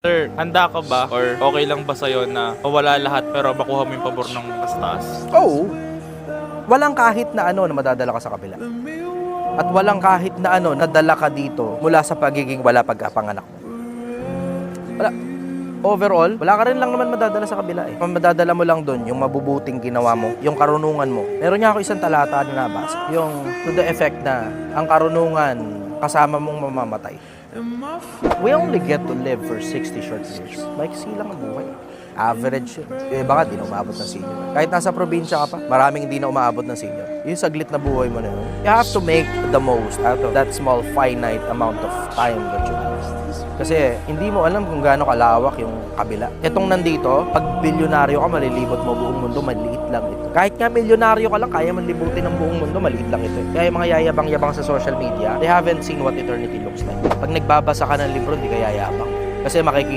Sir, handa ka ba or okay lang ba sa'yo na mawala lahat pero makuha mo yung pabor ng mas taas? Oo. Walang kahit na ano na madadala ka sa kabila. At walang kahit na ano nadala ka dito mula sa pagiging wala pagkapanganak mo. Wala. Overall, wala ka rin lang naman madadala sa kabila eh. Ang madadala mo lang doon, yung mabubuting ginawa mo, yung karunungan mo. Meron niya ako isang talata na nabasa. Yung to the effect na ang karunungan kasama mong mamamatay. We only get to live for 60 short years. Maiksi lang ang buhay. Average yun. Yung iba nga, di na umabot ng senior. Kahit nasa probinsya ka pa, maraming hindi na umabot ng senior. Yung saglit na buhay mo na yun. You have to make the most out of that small finite amount of time that you have. Kasi hindi mo alam kung gaano kalawak yung kabila. Itong nandito, pag bilyonaryo ka, malilibot mo buong mundo, maliit lang ito. Kahit nga milyonaryo ka lang, kaya man libutin ng buong mundo, maliit lang ito. Kaya yung mga yayabang-yabang sa social media, they haven't seen what eternity looks like. Pag nagbabasa ka ng libro, hindi ka yayabang. Kasi makikita